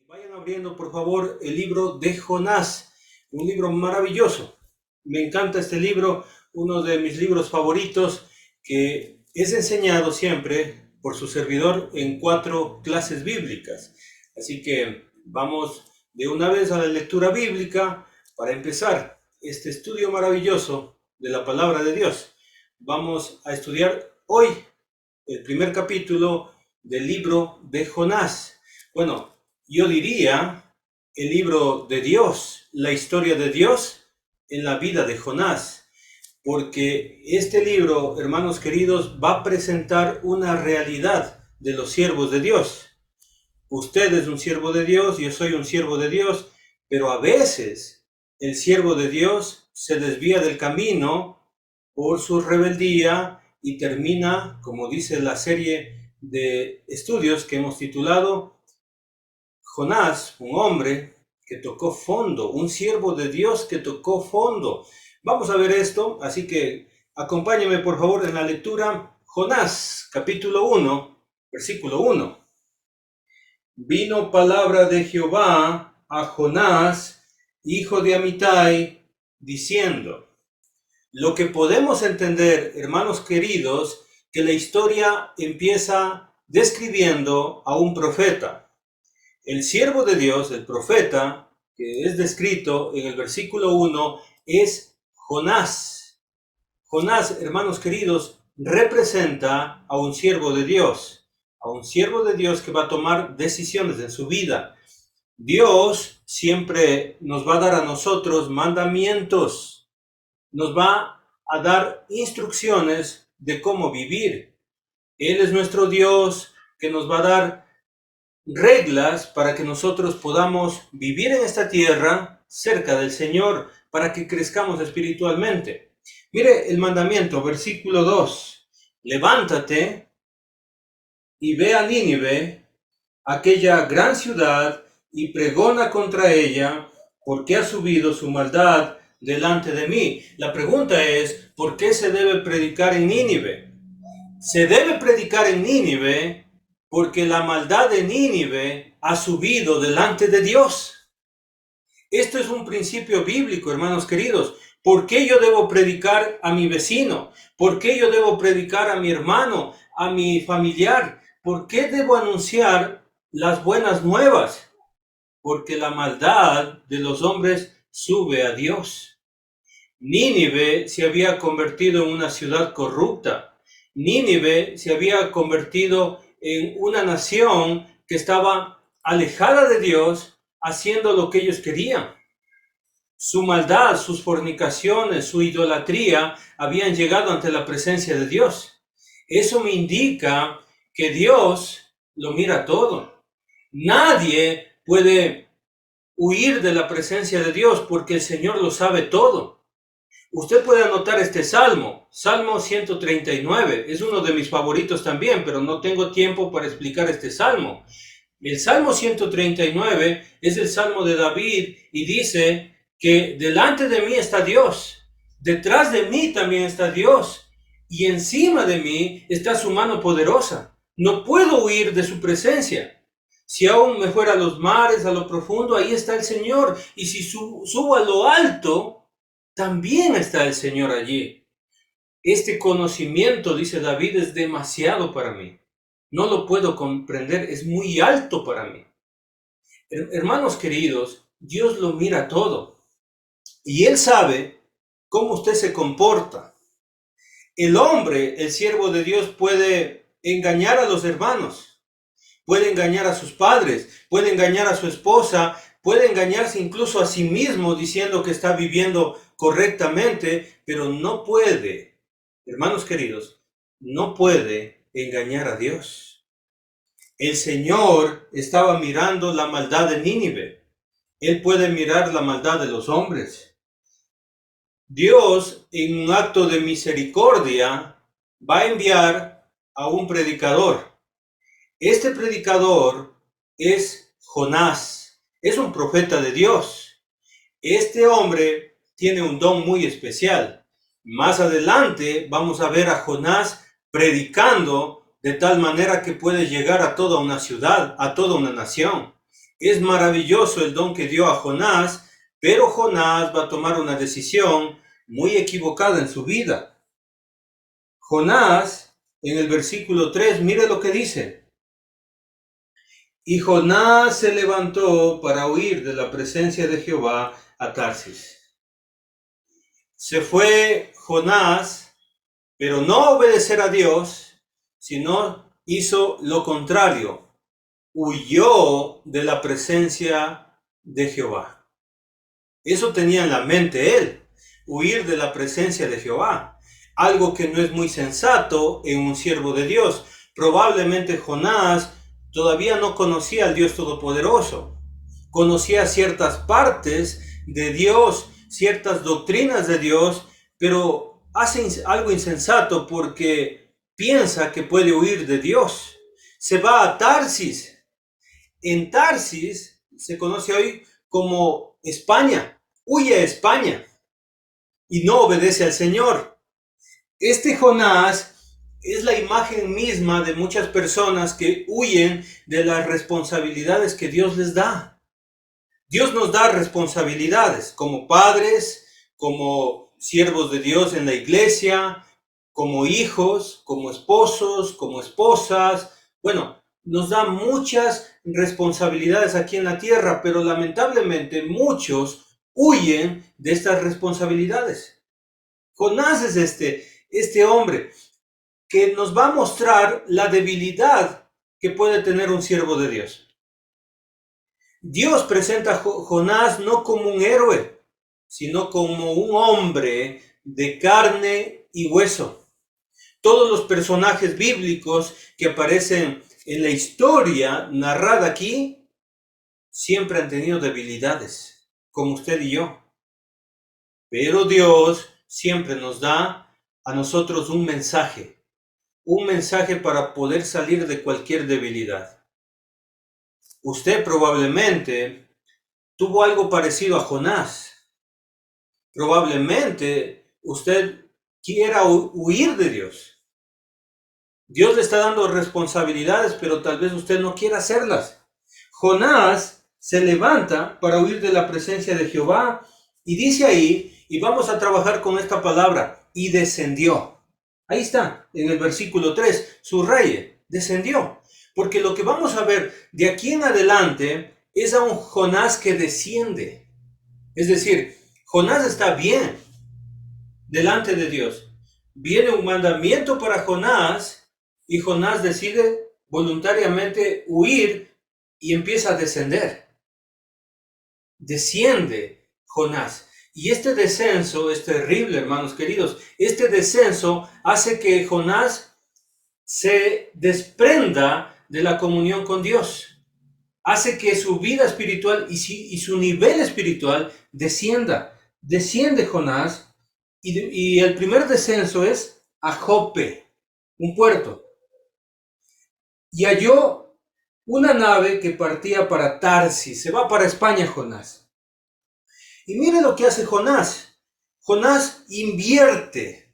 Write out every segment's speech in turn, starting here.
Vayan abriendo, por favor, el libro de Jonás, un libro maravilloso. Me encanta este libro, uno de mis libros favoritos, que es enseñado siempre por su servidor en 4 clases bíblicas. Así que vamos de una vez a la lectura bíblica para empezar este estudio maravilloso de la palabra de Dios. Vamos a estudiar hoy el primer capítulo del libro de Jonás. Bueno, yo diría el libro de Dios, la historia de Dios en la vida de Jonás, porque este libro, hermanos queridos, va a presentar una realidad de los siervos de Dios. Usted es un siervo de Dios, yo soy un siervo de Dios, pero a veces el siervo de Dios se desvía del camino por su rebeldía y termina, como dice la serie de estudios que hemos titulado Jonás, un hombre que tocó fondo, un siervo de Dios que tocó fondo. Vamos a ver esto, así que acompáñeme por favor en la lectura. Jonás, capítulo 1, versículo 1. Vino palabra de Jehová a Jonás, hijo de Amitai, diciendo. Lo que podemos entender, hermanos queridos, que la historia empieza describiendo a un profeta. El siervo de Dios, el profeta, que es descrito en el versículo 1, es Jonás. Jonás, hermanos queridos, representa a un siervo de Dios que va a tomar decisiones en su vida. Dios siempre nos va a dar a nosotros mandamientos, nos va a dar instrucciones de cómo vivir. Él es nuestro Dios que nos va a dar reglas para que nosotros podamos vivir en esta tierra cerca del Señor, para que crezcamos espiritualmente. Mire el mandamiento, versículo 2. Levántate y ve a Nínive, aquella gran ciudad, y pregona contra ella, porque ha subido su maldad delante de mí. La pregunta es, ¿por qué se debe predicar en Nínive? Se debe predicar en Nínive porque la maldad de Nínive ha subido delante de Dios. Esto es un principio bíblico, hermanos queridos. ¿Por qué yo debo predicar a mi vecino? ¿Por qué yo debo predicar a mi hermano, a mi familiar? ¿Por qué debo anunciar las buenas nuevas? Porque la maldad de los hombres sube a Dios. Nínive se había convertido en una ciudad corrupta. Nínive se había convertido en una nación que estaba alejada de Dios, haciendo lo que ellos querían. Su maldad, sus fornicaciones, su idolatría habían llegado ante la presencia de Dios. Eso me indica que Dios lo mira todo. Nadie puede huir de la presencia de Dios porque el Señor lo sabe todo. Usted puede anotar este salmo, Salmo 139, es uno de mis favoritos también, pero no tengo tiempo para explicar este salmo. El Salmo 139 es el Salmo de David y dice que delante de mí está Dios, detrás de mí también está Dios, y encima de mí está su mano poderosa. No puedo huir de su presencia. Si aún me fuera a los mares, a lo profundo, ahí está el Señor. Y si subo a lo alto, también está el Señor allí. Este conocimiento, dice David, es demasiado para mí. No lo puedo comprender, es muy alto para mí. Hermanos queridos, Dios lo mira todo. Y Él sabe cómo usted se comporta. El hombre, el siervo de Dios, puede engañar a los hermanos, puede engañar a sus padres, puede engañar a su esposa, puede engañarse incluso a sí mismo diciendo que está viviendo correctamente, pero no puede, hermanos queridos, no puede engañar a Dios. El Señor estaba mirando la maldad de Nínive. Él puede mirar la maldad de los hombres. Dios, en un acto de misericordia, va a enviar a un predicador. Este predicador es Jonás, es un profeta de Dios. Este hombre tiene un don muy especial. Más adelante vamos a ver a Jonás predicando de tal manera que puede llegar a toda una ciudad, a toda una nación. Es maravilloso el don que dio a Jonás, pero Jonás va a tomar una decisión muy equivocada en su vida. Jonás, en el versículo 3, mire lo que dice. Y Jonás se levantó para huir de la presencia de Jehová a Tarsis. Se fue Jonás, pero no obedecer a Dios, sino hizo lo contrario. Huyó de la presencia de Jehová. Eso tenía en la mente él, huir de la presencia de Jehová. Algo que no es muy sensato en un siervo de Dios. Probablemente Jonás todavía no conocía al Dios Todopoderoso. Conocía ciertas partes de Dios, ciertas doctrinas de Dios, pero hace algo insensato porque piensa que puede huir de Dios. Se va a Tarsis. En Tarsis se conoce hoy como España. Huye a España y no obedece al Señor. Este Jonás es la imagen misma de muchas personas que huyen de las responsabilidades que Dios les da. Dios nos da responsabilidades como padres, como siervos de Dios en la iglesia, como hijos, como esposos, como esposas. Bueno, nos da muchas responsabilidades aquí en la tierra, pero lamentablemente muchos huyen de estas responsabilidades. Jonás es este hombre que nos va a mostrar la debilidad que puede tener un siervo de Dios. Dios presenta a Jonás no como un héroe, sino como un hombre de carne y hueso. Todos los personajes bíblicos que aparecen en la historia narrada aquí siempre han tenido debilidades, como usted y yo. Pero Dios siempre nos da a nosotros un mensaje para poder salir de cualquier debilidad. Usted probablemente tuvo algo parecido a Jonás. Probablemente usted quiera huir de Dios. Dios le está dando responsabilidades, pero tal vez usted no quiera hacerlas. Jonás se levanta para huir de la presencia de Jehová y dice ahí, y vamos a trabajar con esta palabra, y descendió. Ahí está, en el versículo 3, subraye, descendió. Porque lo que vamos a ver de aquí en adelante es a un Jonás que desciende. Es decir, Jonás está bien delante de Dios. Viene un mandamiento para Jonás y Jonás decide voluntariamente huir y empieza a descender. Desciende Jonás. Y este descenso es terrible, hermanos queridos. Este descenso hace que Jonás se desprenda de la comunión con Dios. Hace que su vida espiritual y su nivel espiritual descienda. Desciende Jonás y el primer descenso es a Jope, un puerto. Y halló una nave que partía para Tarsis. Se va para España Jonás. Y mire lo que hace Jonás. Jonás invierte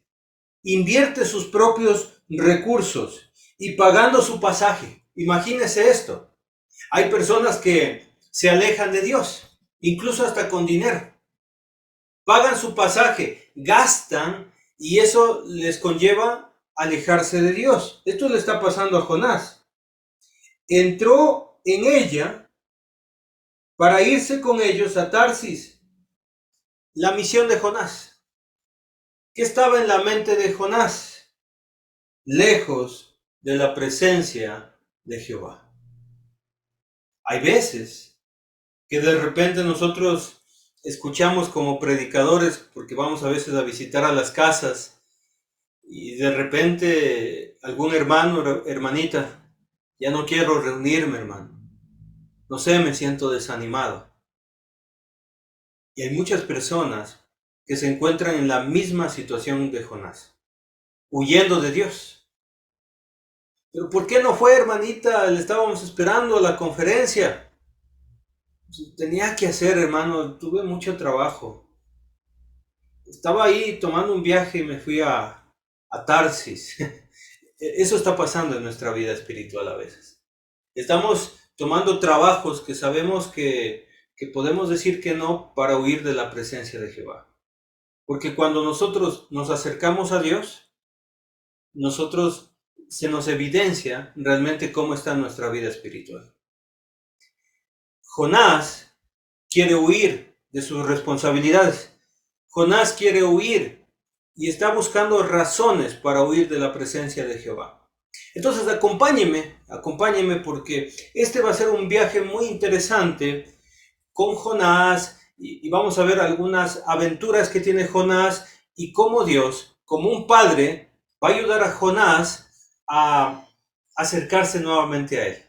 sus propios recursos y pagando su pasaje. Imagínese esto. Hay personas que se alejan de Dios, incluso hasta con dinero. Pagan su pasaje, gastan y eso les conlleva alejarse de Dios. Esto le está pasando a Jonás. Entró en ella para irse con ellos a Tarsis. La misión de Jonás. ¿Qué estaba en la mente de Jonás? Lejos de la presencia de Jehová. Hay veces que de repente nosotros escuchamos como predicadores, porque vamos a veces a visitar a las casas, y de repente algún hermano o hermanita, ya no quiero reunirme, hermano. No sé, me siento desanimado. Y hay muchas personas que se encuentran en la misma situación de Jonás, huyendo de Dios. ¿Pero por qué no fue, hermanita? Le estábamos esperando a la conferencia. Tenía que hacer, hermano, tuve mucho trabajo. Estaba ahí tomando un viaje y me fui a Tarsis. Eso está pasando en nuestra vida espiritual a veces. Estamos tomando trabajos que sabemos que podemos decir que no para huir de la presencia de Jehová. Porque cuando nosotros nos acercamos a Dios, nosotros se nos evidencia realmente cómo está nuestra vida espiritual. Jonás quiere huir de sus responsabilidades. Jonás quiere huir y está buscando razones para huir de la presencia de Jehová. Entonces acompáñeme porque este va a ser un viaje muy interesante con Jonás y vamos a ver algunas aventuras que tiene Jonás y cómo Dios, como un padre, va a ayudar a Jonás a acercarse nuevamente a él.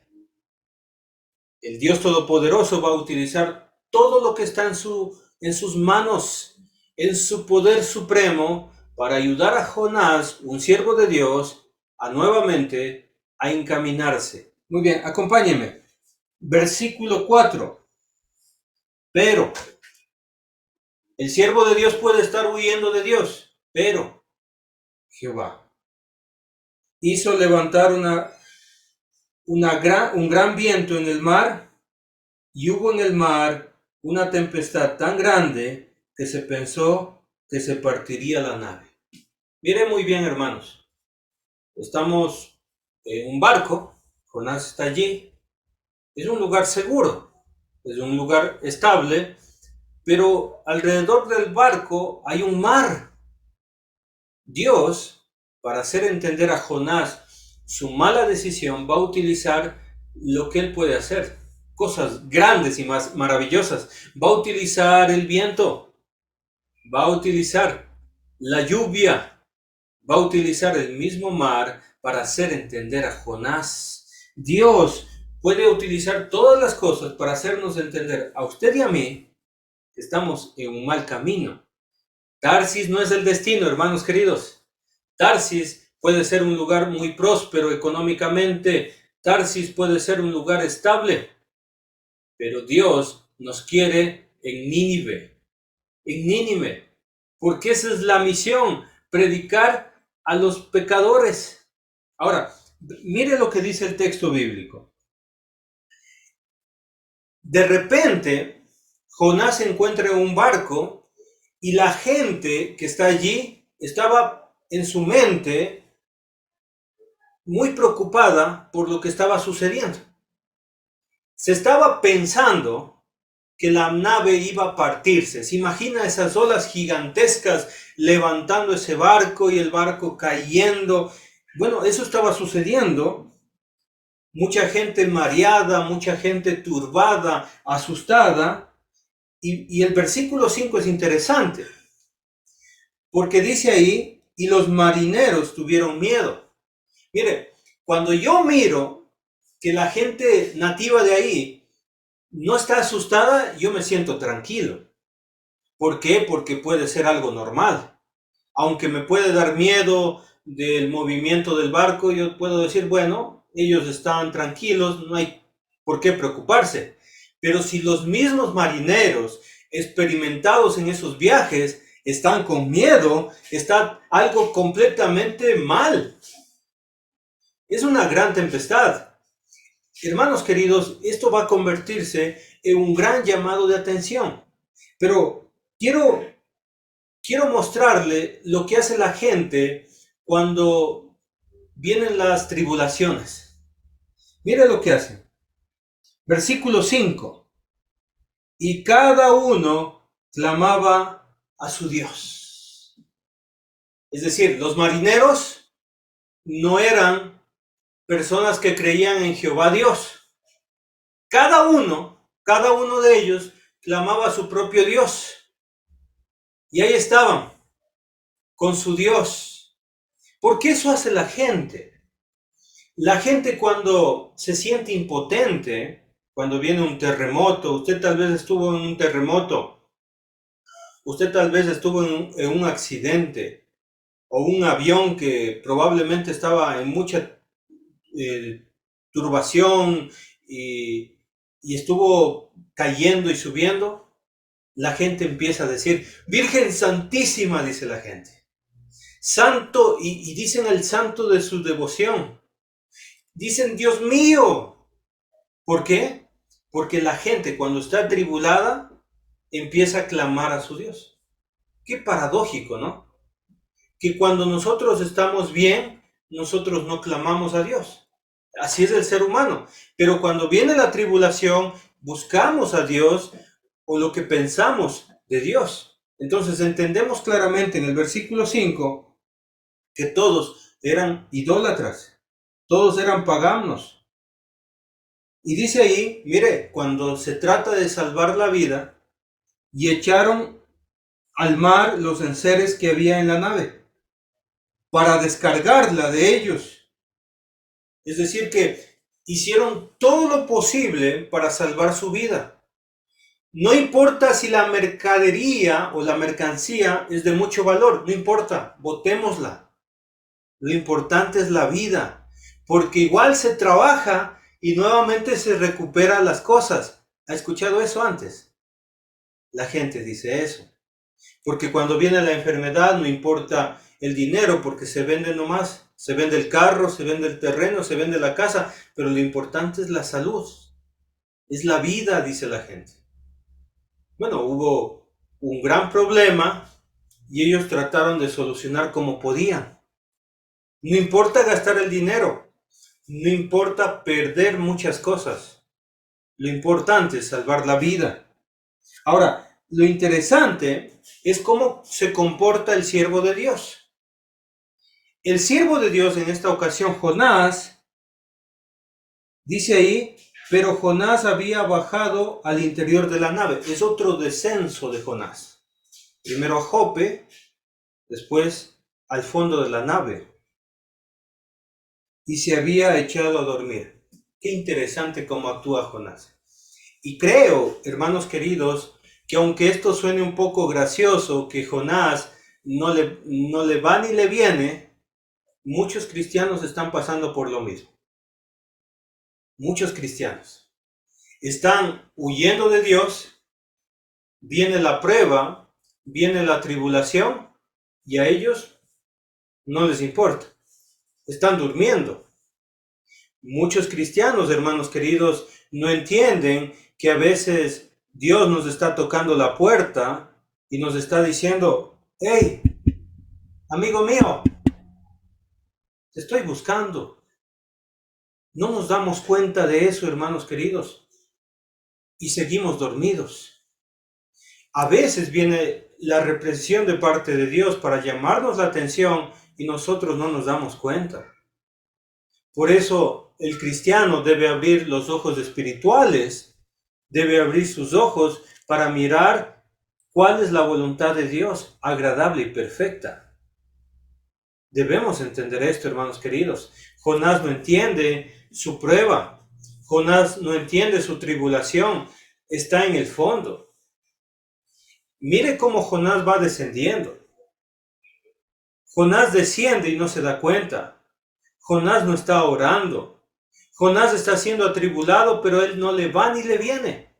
El Dios Todopoderoso va a utilizar todo lo que está en sus manos, en su poder supremo, para ayudar a Jonás, un siervo de Dios, a nuevamente a encaminarse. Muy bien, acompáñenme. Versículo 4. Pero el siervo de Dios puede estar huyendo de Dios, pero Jehová hizo levantar un gran viento en el mar, y hubo en el mar una tempestad tan grande que se pensó que se partiría la nave. Miren muy bien, hermanos. Estamos en un barco, Jonás está allí. Es un lugar seguro, es un lugar estable, pero alrededor del barco hay un mar. Dios, para hacer entender a Jonás su mala decisión, va a utilizar lo que él puede hacer. Cosas grandes y más maravillosas. Va a utilizar el viento, va a utilizar la lluvia, va a utilizar el mismo mar para hacer entender a Jonás. Dios puede utilizar todas las cosas para hacernos entender a usted y a mí que estamos en un mal camino. Tarsis no es el destino, hermanos queridos. Tarsis puede ser un lugar muy próspero económicamente. Tarsis puede ser un lugar estable. Pero Dios nos quiere en Nínive. En Nínive. Porque esa es la misión, predicar a los pecadores. Ahora, mire lo que dice el texto bíblico. De repente, Jonás se encuentra en un barco y la gente que está allí estaba en su mente muy preocupada por lo que estaba sucediendo. Se estaba pensando que la nave iba a partirse. Se imagina esas olas gigantescas levantando ese barco y el barco cayendo. Bueno, eso estaba sucediendo. Mucha gente mareada, mucha gente turbada, asustada. Y el versículo 5 es interesante, porque dice ahí, y los marineros tuvieron miedo. Mire, cuando yo miro que la gente nativa de ahí no está asustada, yo me siento tranquilo. ¿Por qué? Porque puede ser algo normal. Aunque me puede dar miedo del movimiento del barco, yo puedo decir, bueno, ellos están tranquilos, no hay por qué preocuparse. Pero si los mismos marineros experimentados en esos viajes están con miedo, está algo completamente mal. Es una gran tempestad. Hermanos queridos, esto va a convertirse en un gran llamado de atención. Pero quiero mostrarle lo que hace la gente cuando vienen las tribulaciones. Mire lo que hacen. Versículo 5. Y cada uno clamaba a su Dios. Es decir, los marineros no eran personas que creían en Jehová Dios. Cada uno de ellos clamaba a su propio Dios. Y ahí estaban, con su Dios. Porque eso hace la gente. La gente cuando se siente impotente, cuando viene un terremoto, usted tal vez estuvo en un terremoto, usted tal vez estuvo en un accidente, o un avión que probablemente estaba en mucha turbación y estuvo cayendo y subiendo, la gente empieza a decir, Virgen Santísima, dice la gente. Santo, y dicen el santo de su devoción. Dicen, Dios mío, ¿Por qué? Porque la gente cuando está atribulada empieza a clamar a su Dios. Qué paradójico, ¿no? Que cuando nosotros estamos bien, nosotros no clamamos a Dios. Así es el ser humano. Pero cuando viene la tribulación, buscamos a Dios o lo que pensamos de Dios. Entonces entendemos claramente en el versículo 5 que todos eran idólatras, todos eran paganos. Y dice ahí, mire, cuando se trata de salvar la vida, y echaron al mar los enseres que había en la nave, para descargarla de ellos. Es decir, que hicieron todo lo posible para salvar su vida. No importa si la mercadería o la mercancía es de mucho valor, no importa, botémosla. Lo importante es la vida, porque igual se trabaja y nuevamente se recuperan las cosas. ¿Ha escuchado eso antes? La gente dice eso. Porque cuando viene la enfermedad no importa el dinero, porque se vende nomás. Se vende el carro, se vende el terreno, se vende la casa, pero lo importante es la salud. Es la vida, dice la gente. Bueno, hubo un gran problema y ellos trataron de solucionar como podían. No importa gastar el dinero, no importa perder muchas cosas. Lo importante es salvar la vida. Ahora, lo interesante es cómo se comporta el siervo de Dios. El siervo de Dios en esta ocasión, Jonás, dice ahí, pero Jonás había bajado al interior de la nave. Es otro descenso de Jonás. Primero a Jope, después al fondo de la nave. Y se había echado a dormir. Qué interesante cómo actúa Jonás. Y creo, hermanos queridos, que aunque esto suene un poco gracioso, que Jonás no le va ni le viene, muchos cristianos están pasando por lo mismo. Muchos cristianos están huyendo de Dios, viene la prueba, viene la tribulación y a ellos no les importa. Están durmiendo. Muchos cristianos, hermanos queridos, no entienden que a veces Dios nos está tocando la puerta y nos está diciendo, hey, amigo mío, te estoy buscando. No nos damos cuenta de eso, hermanos queridos, y seguimos dormidos. A veces viene la represión de parte de Dios para llamarnos la atención y nosotros no nos damos cuenta. Por eso el cristiano debe abrir los ojos espirituales, debe abrir sus ojos para mirar cuál es la voluntad de Dios, agradable y perfecta. Debemos entender esto, hermanos queridos. Jonás no entiende su prueba. Jonás no entiende su tribulación. Está en el fondo. Mire cómo Jonás va descendiendo. Jonás desciende y no se da cuenta. Jonás no está orando. Jonás está siendo atribulado, pero él no le va ni le viene.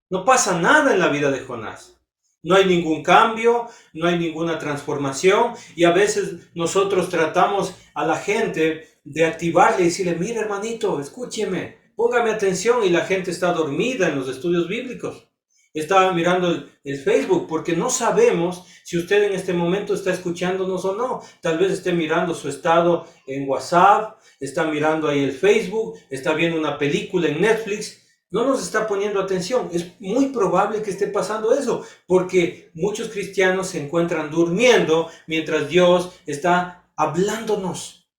No pasa nada en la vida de Jonás. No hay ningún cambio, no hay ninguna transformación y a veces nosotros tratamos a la gente de activarle y decirle, mira hermanito, escúcheme, póngame atención y la gente está dormida en los estudios bíblicos. Estaba mirando el Facebook porque no sabemos si usted en este momento está escuchándonos o no. Tal vez esté mirando su estado en WhatsApp, está mirando ahí el Facebook, está viendo una película en Netflix. No nos está poniendo atención. Es muy probable que esté pasando eso, porque muchos cristianos se encuentran durmiendo mientras Dios está hablándonos.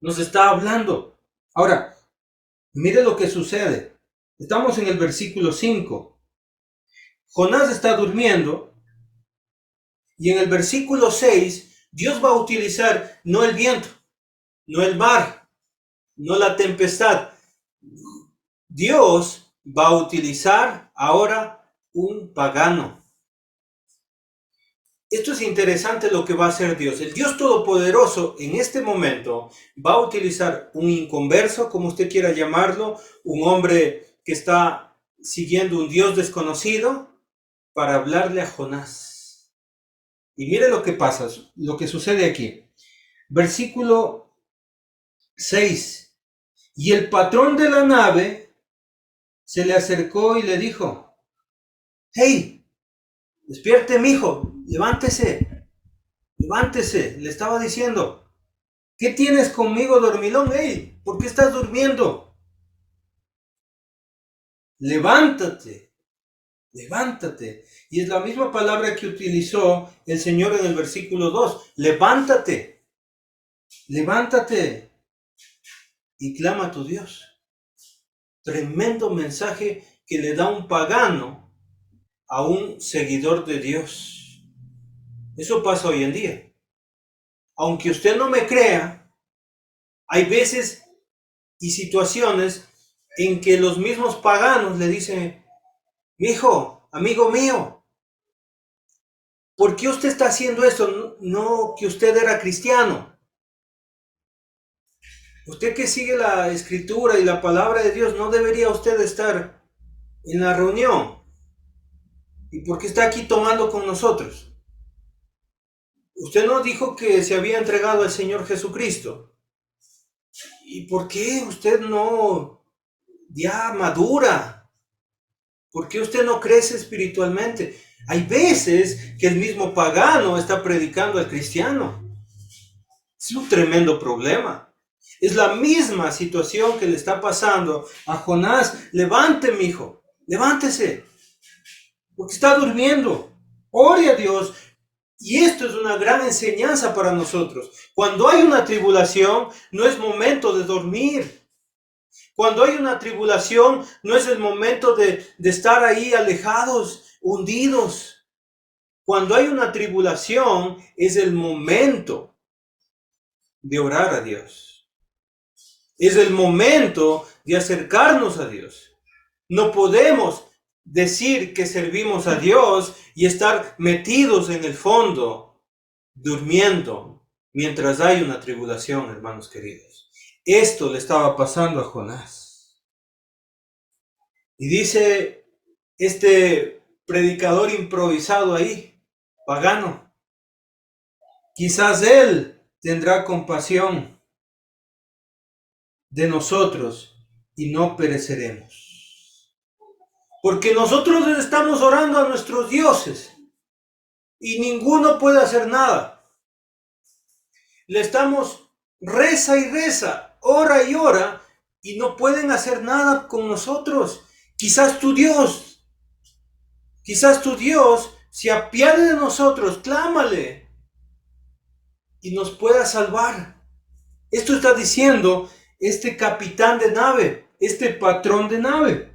Nos está hablando. Ahora, mire lo que sucede. Estamos en el versículo 5. Jonás está durmiendo y en el versículo 6 Dios va a utilizar no el viento, no el mar, no la tempestad. Dios va a utilizar ahora un pagano. Esto es interesante lo que va a hacer Dios. El Dios Todopoderoso en este momento va a utilizar un inconverso, como usted quiera llamarlo, un hombre que está siguiendo un Dios desconocido para hablarle a Jonás. Y mire lo que pasa, lo que sucede aquí. Versículo 6. Y el patrón de la nave se le acercó y le dijo: hey, despierte, mijo, levántese, levántese. Le estaba diciendo: ¿qué tienes conmigo, dormilón? Hey, ¿por qué estás durmiendo? Levántate, levántate. Y es la misma palabra que utilizó el Señor en el versículo 2. Levántate, levántate y clama a tu Dios. Tremendo mensaje que le da un pagano a un seguidor de Dios. Eso pasa hoy en día. Aunque usted no me crea, hay veces y situaciones en que los mismos paganos le dicen: mijo, amigo mío, ¿por qué usted está haciendo esto? No que usted era cristiano. Usted que sigue la escritura y la palabra de Dios, ¿no debería usted estar en la reunión? ¿Y por qué está aquí tomando con nosotros? Usted no dijo que se había entregado al Señor Jesucristo. ¿Y por qué usted no ya madura? ¿Por qué usted no crece espiritualmente? Hay veces que el mismo pagano está predicando al cristiano. Es un tremendo problema. Es la misma situación que le está pasando a Jonás. Levante, mijo, levántese, porque está durmiendo. Ore a Dios. Y esto es una gran enseñanza para nosotros. Cuando hay una tribulación, no es momento de dormir. Cuando hay una tribulación, no es el momento de estar ahí alejados, hundidos. Cuando hay una tribulación, es el momento de orar a Dios. Es el momento de acercarnos a Dios. No podemos decir que servimos a Dios y estar metidos en el fondo, durmiendo, mientras hay una tribulación, hermanos queridos. Esto le estaba pasando a Jonás. Y dice este predicador improvisado ahí, pagano: quizás él tendrá compasión de nosotros y no pereceremos. Porque nosotros le estamos orando a nuestros dioses y ninguno puede hacer nada. Le estamos reza y reza, ora y ora, y no pueden hacer nada con nosotros. Quizás tu Dios se apiade de nosotros, clámale y nos pueda salvar. Esto está diciendo este capitán de nave, este patrón de nave.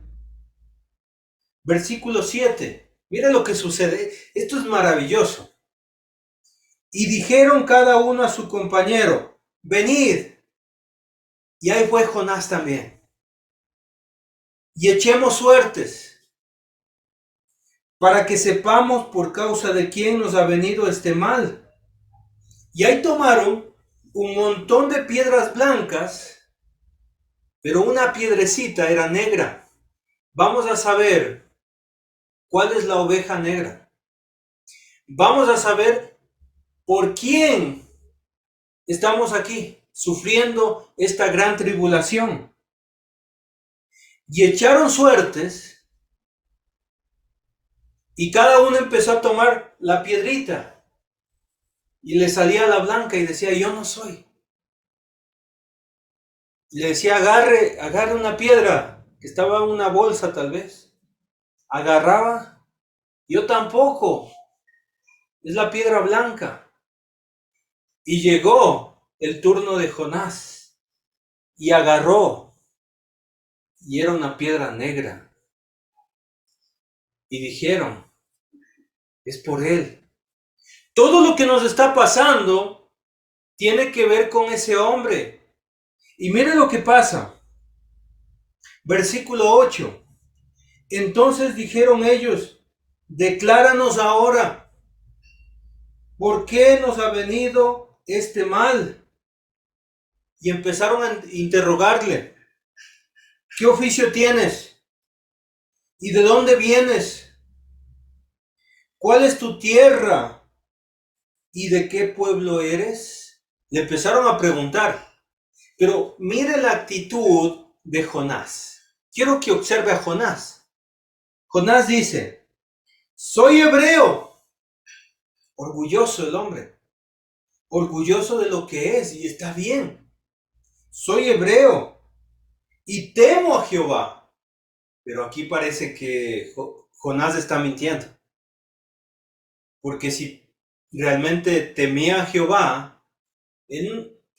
Versículo 7. Mira lo que sucede. Esto es maravilloso. Y dijeron cada uno a su compañero: venid. Y ahí fue Jonás también. Y echemos suertes, para que sepamos por causa de quién nos ha venido este mal. Y ahí tomaron un montón de piedras blancas, pero una piedrecita era negra. Vamos a saber cuál es la oveja negra. Vamos a saber por quién estamos aquí sufriendo esta gran tribulación. Y echaron suertes y cada uno empezó a tomar la piedrita y le salía la blanca y decía: yo no soy. Y le decía: agarre una piedra que estaba en una bolsa tal vez. Agarraba: yo tampoco, es la piedra blanca. Y llegó el turno de Jonás y agarró, y era una piedra negra. Y dijeron: es por él. Todo lo que nos está pasando tiene que ver con ese hombre. Y mire lo que pasa. Versículo 8. Entonces dijeron ellos: decláranos ahora, ¿por qué nos ha venido este mal? Y empezaron a interrogarle: ¿qué oficio tienes? ¿Y de dónde vienes? ¿Cuál es tu tierra? ¿Y de qué pueblo eres? Le empezaron a preguntar. Pero mire la actitud de Jonás. quiero que observe a Jonás. Jonás dice, soy hebreo, orgulloso el hombre, orgulloso de lo que es, y está bien. Soy hebreo y temo a Jehová. Pero aquí parece que Jonás está mintiendo. Porque si realmente temía a Jehová,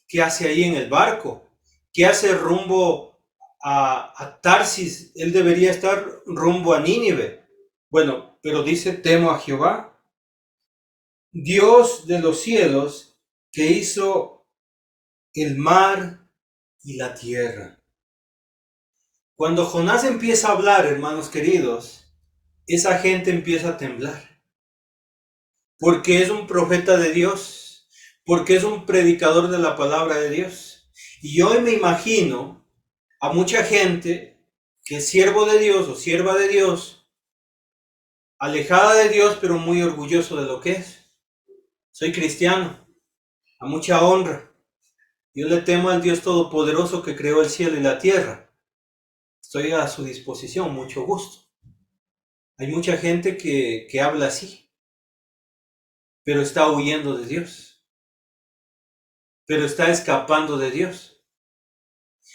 ¿qué hace ahí en el barco? ¿Qué hace rumbo a Tarsis? Él debería estar rumbo a Nínive. Bueno, pero dice, temo a Jehová, Dios de los cielos, que hizo el mar y la tierra. Cuando Jonás empieza a hablar, hermanos queridos, esa gente empieza a temblar. Porque es un profeta de Dios, porque es un predicador de la palabra de Dios. Y hoy me imagino a mucha gente que es siervo de Dios o sierva de Dios, alejada de Dios, pero muy orgulloso de lo que es. Soy cristiano, a mucha honra. Yo le temo al Dios Todopoderoso que creó el cielo y la tierra. Estoy a su disposición, mucho gusto. Hay mucha gente que habla así, pero está huyendo de Dios, pero está escapando de Dios.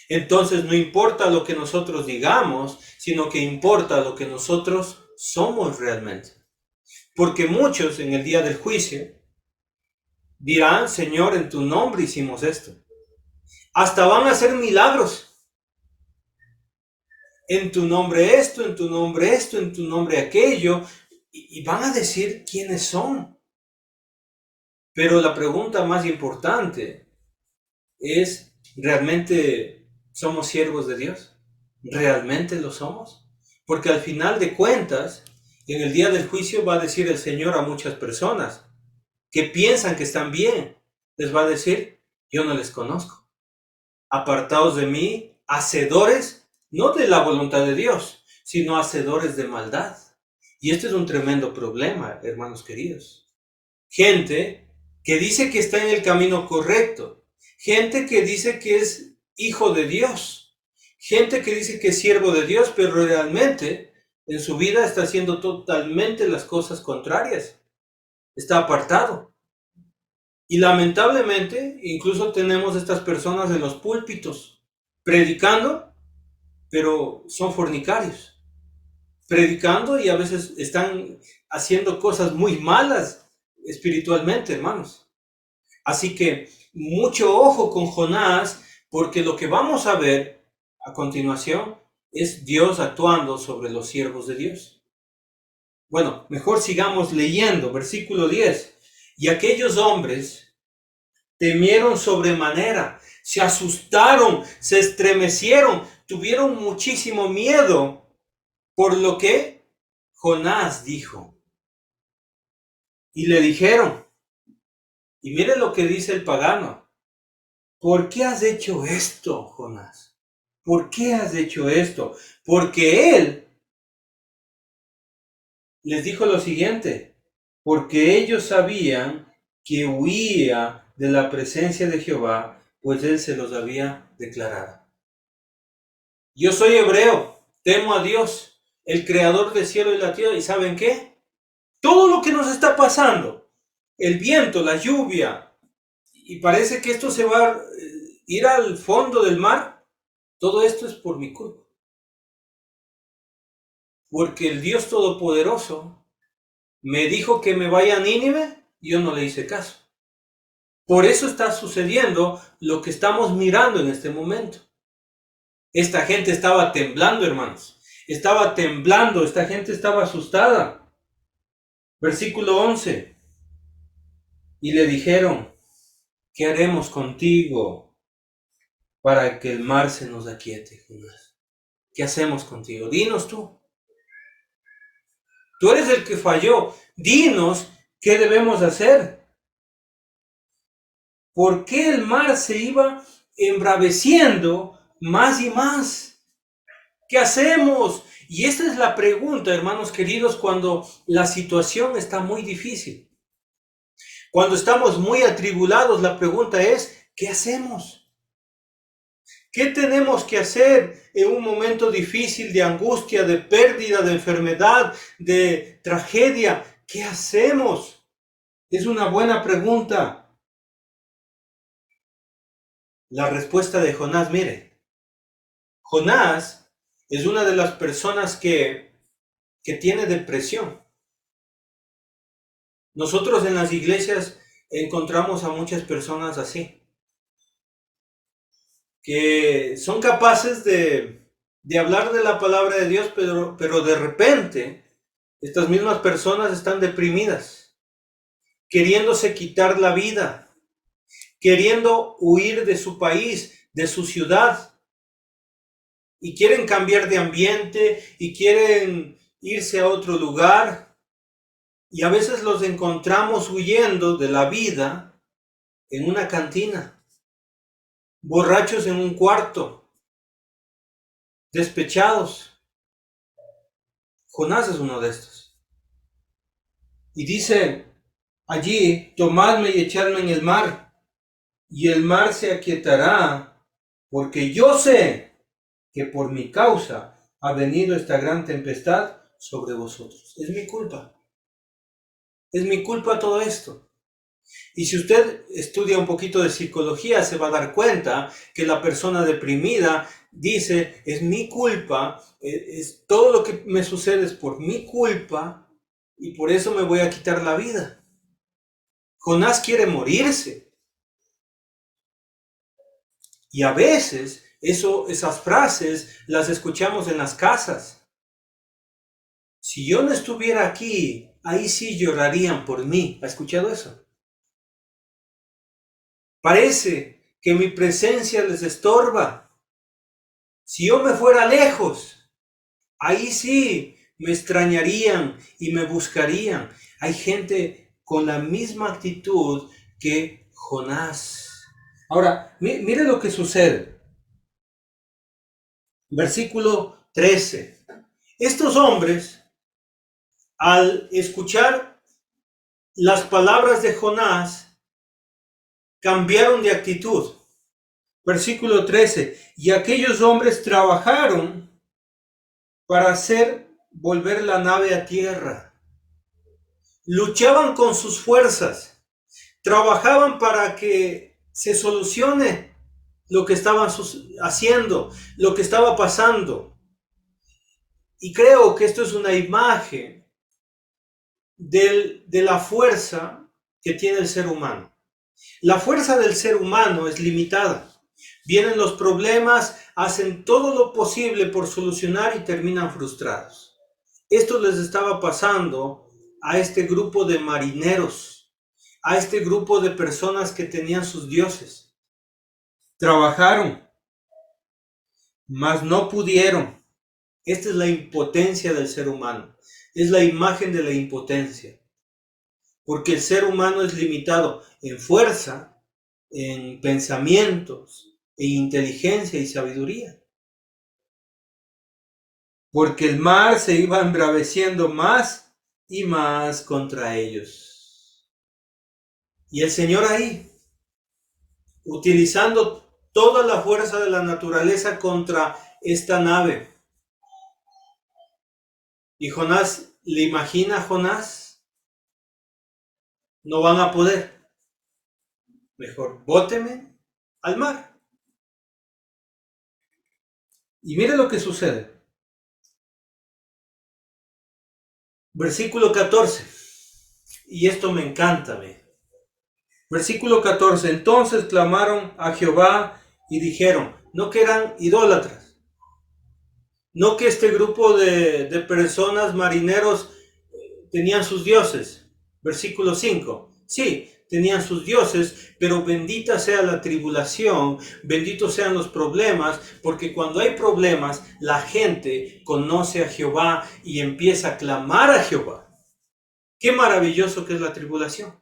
Entonces no importa lo que nosotros digamos, sino que importa lo que nosotros somos realmente. Porque muchos en el día del juicio dirán, Señor, en tu nombre hicimos esto. Hasta van a hacer milagros. En tu nombre esto, en tu nombre esto, en tu nombre aquello. Y van a decir quiénes son. Pero la pregunta más importante es, ¿realmente somos siervos de Dios? ¿Realmente lo somos? Porque al final de cuentas, en el día del juicio va a decir el Señor a muchas personas que piensan que están bien. Les va a decir, yo no les conozco. Apartados de mí, hacedores, no de la voluntad de Dios, sino hacedores de maldad. Y este es un tremendo problema, hermanos queridos. Gente que dice que está en el camino correcto. Gente que dice que es hijo de Dios. Gente que dice que es siervo de Dios, pero realmente en su vida está haciendo totalmente las cosas contrarias. Está apartado. Y lamentablemente, incluso tenemos estas personas en los púlpitos predicando, pero son fornicarios. Predicando y a veces están haciendo cosas muy malas espiritualmente, hermanos. Así que mucho ojo con Jonás, porque lo que vamos a ver a continuación es Dios actuando sobre los siervos de Dios. Bueno, mejor sigamos leyendo, versículo 10. Y aquellos hombres temieron sobremanera, se asustaron, se estremecieron, tuvieron muchísimo miedo por lo que Jonás dijo. Y le dijeron, y mire lo que dice el pagano, ¿por qué has hecho esto, Jonás? ¿Por qué has hecho esto? Porque él les dijo lo siguiente, porque ellos sabían que huía de la presencia de Jehová, pues él se los había declarado. Yo soy hebreo, temo a Dios, el creador del cielo y la tierra, ¿y saben qué? Todo lo que nos está pasando, el viento, la lluvia, y parece que esto se va a ir al fondo del mar, todo esto es por mi culpa. Porque el Dios Todopoderoso me dijo que me vaya a Nínive y yo no le hice caso. Por eso está sucediendo lo que estamos mirando en este momento. Esta gente estaba temblando, hermanos. Estaba temblando, esta gente estaba asustada. Versículo 11. Y le dijeron, ¿qué haremos contigo para que el mar se nos aquiete, Jonás? ¿Qué hacemos contigo? Dinos tú. Tú eres el que falló. Dinos qué debemos hacer. ¿Por qué el mar se iba embraveciendo más y más? ¿Qué hacemos? Y esta es la pregunta, hermanos queridos, cuando la situación está muy difícil. Cuando estamos muy atribulados, la pregunta es, ¿qué hacemos? ¿Qué tenemos que hacer en un momento difícil de angustia, de pérdida, de enfermedad, de tragedia? ¿Qué hacemos? Es una buena pregunta. La respuesta de Jonás, mire, Jonás es una de las personas que tiene depresión. Nosotros en las iglesias encontramos a muchas personas así, que son capaces de hablar de la palabra de Dios, pero de repente estas mismas personas están deprimidas, queriéndose quitar la vida, queriendo huir de su país, de su ciudad, y quieren cambiar de ambiente y quieren irse a otro lugar. Y a veces los encontramos huyendo de la vida en una cantina, borrachos en un cuarto, despechados. Jonás es uno de estos. Y dice allí, tomadme y echadme en el mar, y el mar se aquietará, porque yo sé que por mi causa ha venido esta gran tempestad sobre vosotros. Es mi culpa. Es mi culpa todo esto. Y si usted estudia un poquito de psicología, se va a dar cuenta que la persona deprimida dice, es mi culpa, es todo lo que me sucede es por mi culpa y por eso me voy a quitar la vida. Jonás quiere morirse. Y a veces esas frases las escuchamos en las casas. Si yo no estuviera aquí, ahí sí llorarían por mí. ¿Ha escuchado eso? Parece que mi presencia les estorba. Si yo me fuera lejos, ahí sí me extrañarían y me buscarían. Hay gente con la misma actitud que Jonás. Ahora, mire lo que sucede. Versículo 13. Estos hombres, al escuchar las palabras de Jonás, cambiaron de actitud. Versículo 13. Y aquellos hombres trabajaron para hacer volver la nave a tierra. Luchaban con sus fuerzas. Trabajaban para que se solucione lo que estaban haciendo, lo que estaba pasando. Y creo que esto es una imagen de la fuerza que tiene el ser humano. La fuerza del ser humano es limitada. Vienen los problemas, hacen todo lo posible por solucionar y terminan frustrados. Esto les estaba pasando a este grupo de marineros, a este grupo de personas que tenían sus dioses. Trabajaron, mas no pudieron. Esta es la impotencia del ser humano. Es la imagen de la impotencia. Porque el ser humano es limitado en fuerza, en pensamientos, en inteligencia y sabiduría. Porque el mar se iba embraveciendo más y más contra ellos. Y el Señor ahí, utilizando toda la fuerza de la naturaleza contra esta nave. Y Jonás, ¿le imagina a Jonás? No van a poder. Mejor, bóteme al mar. Y mire lo que sucede. Versículo 14. Y esto me encanta. Versículo 14. Entonces clamaron a Jehová y dijeron, no que eran idólatras. No que este grupo de personas, marineros, tenían sus dioses. Versículo 5. Sí, tenían sus dioses, pero bendita sea la tribulación, benditos sean los problemas, porque cuando hay problemas, la gente conoce a Jehová y empieza a clamar a Jehová. Qué maravilloso que es la tribulación.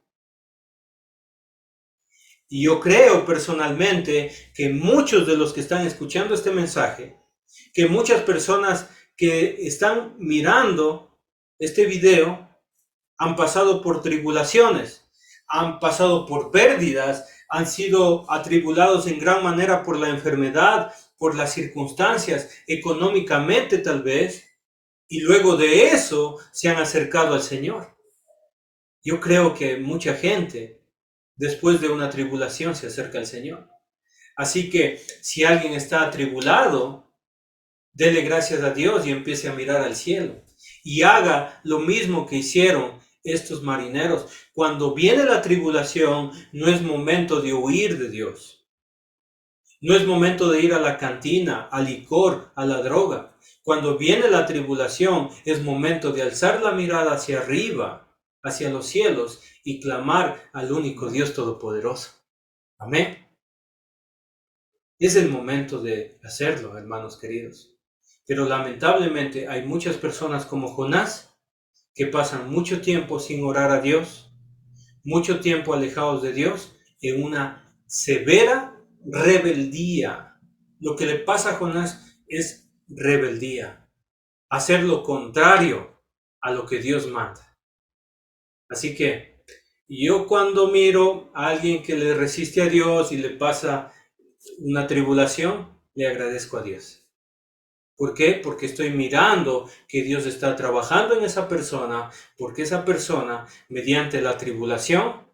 Y yo creo personalmente que muchos de los que están escuchando este mensaje, que muchas personas que están mirando este video, han pasado por tribulaciones, han pasado por pérdidas, han sido atribulados en gran manera por la enfermedad, por las circunstancias, económicamente tal vez, y luego de eso se han acercado al Señor. Yo creo que mucha gente, después de una tribulación, se acerca al Señor. Así que si alguien está atribulado, dele gracias a Dios y empiece a mirar al cielo. Y haga lo mismo que hicieron estos marineros. Cuando viene la tribulación, no es momento de huir de Dios. No es momento de ir a la cantina, al licor, a la droga. Cuando viene la tribulación, es momento de alzar la mirada hacia arriba, hacia los cielos, y clamar al único Dios Todopoderoso. Amén. Es el momento de hacerlo, hermanos queridos. Pero lamentablemente hay muchas personas como Jonás que pasan mucho tiempo sin orar a Dios, mucho tiempo alejados de Dios, en una severa rebeldía. Lo que le pasa a Jonás es rebeldía, hacer lo contrario a lo que Dios manda. Así que yo cuando miro a alguien que le resiste a Dios y le pasa una tribulación, le agradezco a Dios. ¿Por qué? Porque estoy mirando que Dios está trabajando en esa persona, porque esa persona, mediante la tribulación,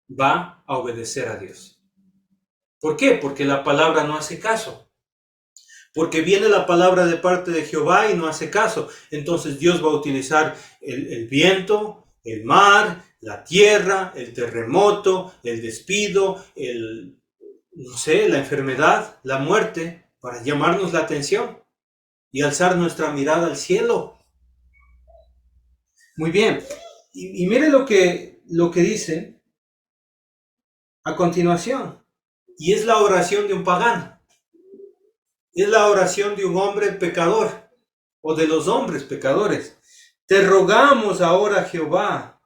va a obedecer a Dios. ¿Por qué? Porque la palabra no hace caso. Porque viene la palabra de parte de Jehová y no hace caso. Entonces Dios va a utilizar el viento, el mar, la tierra, el terremoto, el despido, la enfermedad, la muerte, para llamarnos la atención y alzar nuestra mirada al cielo. Muy bien. Y mire lo que dice a continuación. Y es la oración de un pagano. Es la oración de un hombre pecador o de los hombres pecadores. Te rogamos ahora, Jehová,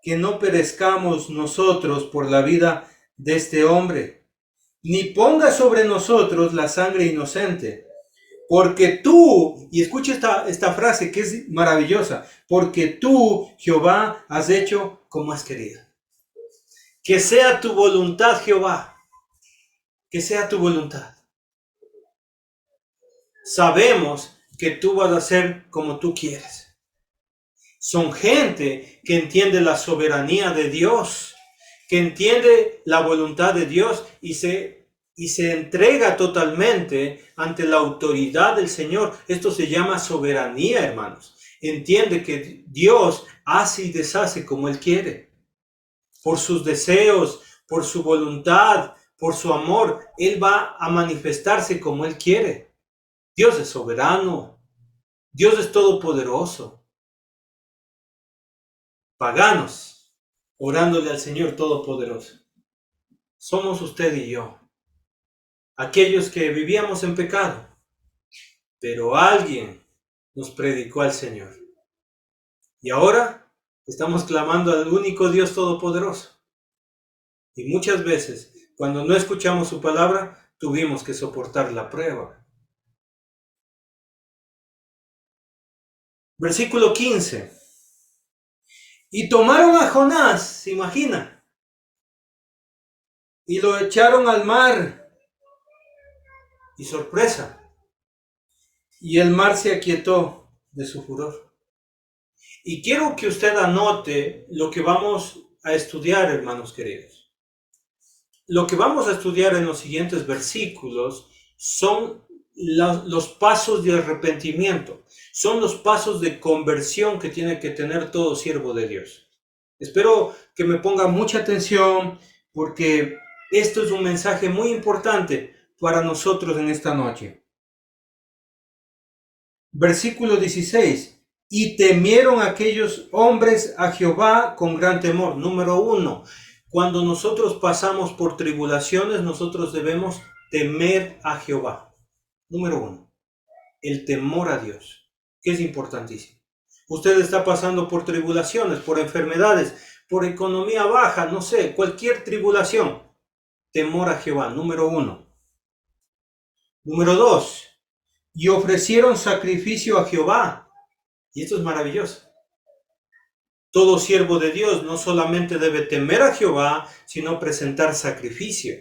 que no perezcamos nosotros por la vida de este hombre, ni ponga sobre nosotros la sangre inocente. Porque tú, y escucha esta frase que es maravillosa, porque tú, Jehová, has hecho como has querido. Que sea tu voluntad, Jehová, que sea tu voluntad. Sabemos que tú vas a hacer como tú quieres. Son gente que entiende la soberanía de Dios, que entiende la voluntad de Dios y se entrega totalmente ante la autoridad del Señor. Esto se llama soberanía, hermanos. Entiende que Dios hace y deshace como Él quiere. Por sus deseos, por su voluntad, por su amor, Él va a manifestarse como Él quiere. Dios es soberano. Dios es todopoderoso. Paganos, orándole al Señor Todopoderoso. Somos usted y yo. Aquellos que vivíamos en pecado, pero alguien nos predicó al Señor. Y ahora estamos clamando al único Dios Todopoderoso. Y muchas veces, cuando no escuchamos su palabra, tuvimos que soportar la prueba. Versículo 15. Y tomaron a Jonás, ¿se imagina? Y lo echaron al mar. Y sorpresa. Y el mar se aquietó de su furor. Y quiero que usted anote lo que vamos a estudiar, hermanos queridos. Lo que vamos a estudiar en los siguientes versículos son los pasos de arrepentimiento, son los pasos de conversión que tiene que tener todo siervo de Dios. Espero que me ponga mucha atención porque esto es un mensaje muy importante para nosotros en esta noche. Versículo 16. Y temieron aquellos hombres a Jehová con gran temor. Número 1. Cuando nosotros pasamos por tribulaciones, nosotros debemos temer a Jehová. Número 1. El temor a Dios, que es importantísimo. Usted está pasando por tribulaciones, por enfermedades, por economía baja, no sé, cualquier tribulación. Temor a Jehová, número 1. Número 2. Y ofrecieron sacrificio a Jehová. Y esto es maravilloso. Todo siervo de Dios no solamente debe temer a Jehová, sino presentar sacrificio.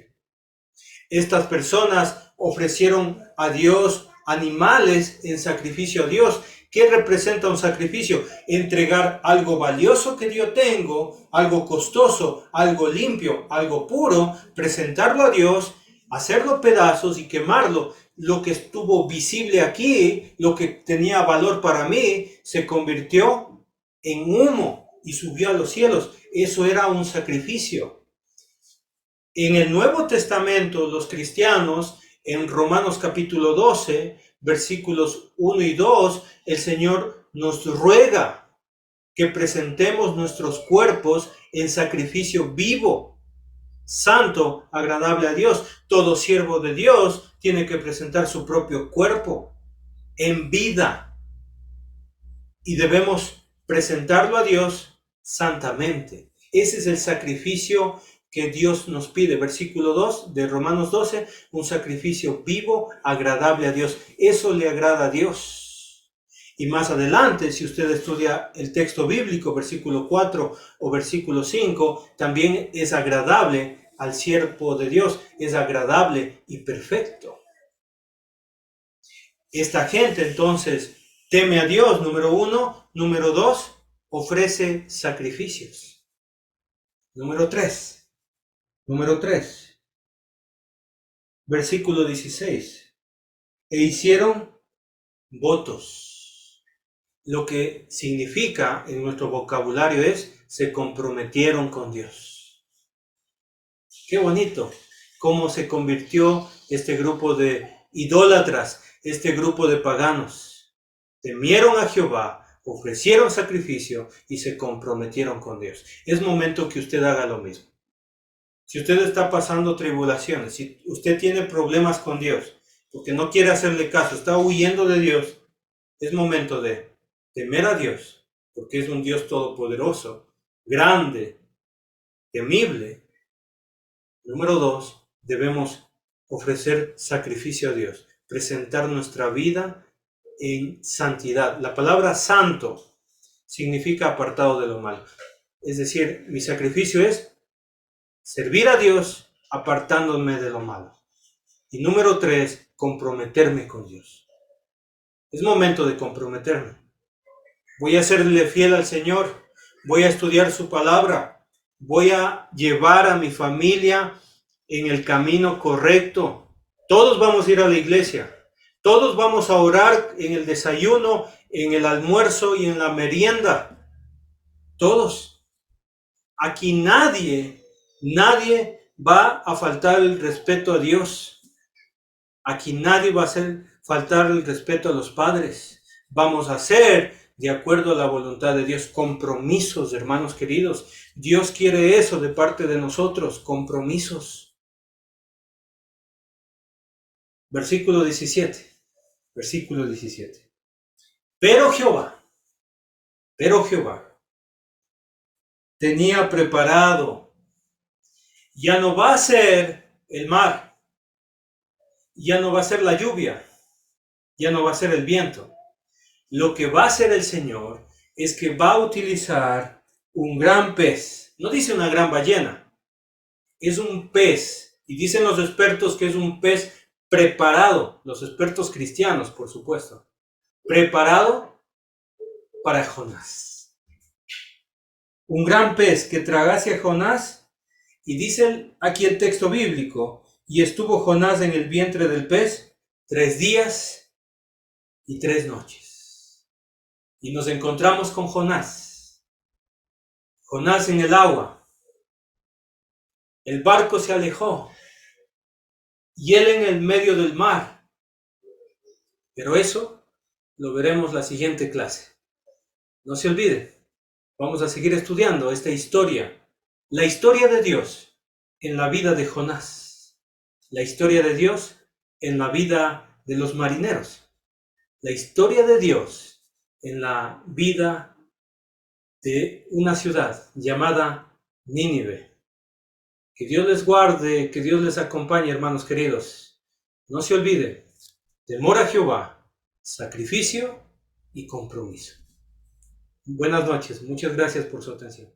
Estas personas ofrecieron a Dios animales en sacrificio a Dios. ¿Qué representa un sacrificio? Entregar algo valioso que yo tengo, algo costoso, algo limpio, algo puro, presentarlo a Dios, hacerlo pedazos y quemarlo. Lo que estuvo visible aquí, lo que tenía valor para mí, se convirtió en humo y subió a los cielos. Eso era un sacrificio. En el Nuevo Testamento, los cristianos, en Romanos capítulo 12, versículos 1 y 2, el Señor nos ruega que presentemos nuestros cuerpos en sacrificio vivo, santo, agradable a Dios. Todo siervo de Dios tiene que presentar su propio cuerpo en vida y debemos presentarlo a Dios santamente. Ese es el sacrificio que Dios nos pide. Versículo 2 de Romanos 12, un sacrificio vivo, agradable a Dios. Eso le agrada a Dios. Y más adelante, si usted estudia el texto bíblico, versículo 4 o versículo 5, también es agradable al siervo de Dios, es agradable y perfecto. Esta gente entonces teme a Dios, número 1. Número 2, ofrece sacrificios. Número 3. Versículo 16. E hicieron votos. Lo que significa en nuestro vocabulario es se comprometieron con Dios. Qué bonito cómo se convirtió este grupo de idólatras, este grupo de paganos. Temieron a Jehová, ofrecieron sacrificio y se comprometieron con Dios. Es momento que usted haga lo mismo. Si usted está pasando tribulaciones, si usted tiene problemas con Dios, porque no quiere hacerle caso, está huyendo de Dios, es momento de temer a Dios, porque es un Dios todopoderoso, grande, temible. Número 2, debemos ofrecer sacrificio a Dios, presentar nuestra vida en santidad. La palabra santo significa apartado de lo malo. Es decir, mi sacrificio es servir a Dios apartándome de lo malo. Y número 3, comprometerme con Dios. Es momento de comprometerme. Voy a serle fiel al Señor. Voy a estudiar su palabra. Voy a llevar a mi familia en el camino correcto. Todos vamos a ir a la iglesia. Todos vamos a orar en el desayuno, en el almuerzo y en la merienda. Todos. Aquí nadie va a faltar el respeto a Dios. Aquí nadie va a faltar el respeto a los padres. Vamos a hacer de acuerdo a la voluntad de Dios compromisos, hermanos queridos. Dios quiere eso de parte de nosotros, compromisos. Versículo 17. Pero Jehová tenía preparado, ya no va a ser el mar, ya no va a ser la lluvia, ya no va a ser el viento. Lo que va a hacer el Señor es que va a utilizar un gran pez. No dice una gran ballena, es un pez. Y dicen los expertos que es un pez preparado, los expertos cristianos, por supuesto, preparado para Jonás. Un gran pez que tragase a Jonás, y dice aquí el texto bíblico, y estuvo Jonás en el vientre del pez 3 días y 3 noches. Y nos encontramos con Jonás. Jonás en el agua. El barco se alejó. Y él en el medio del mar. Pero eso lo veremos la siguiente clase. No se olvide, vamos a seguir estudiando esta historia. La historia de Dios en la vida de Jonás. La historia de Dios en la vida de los marineros. La historia de Dios en la vida de una ciudad llamada Nínive. Que Dios les guarde, que Dios les acompañe, hermanos queridos. No se olvide, temor a Jehová, sacrificio y compromiso. Buenas noches, muchas gracias por su atención.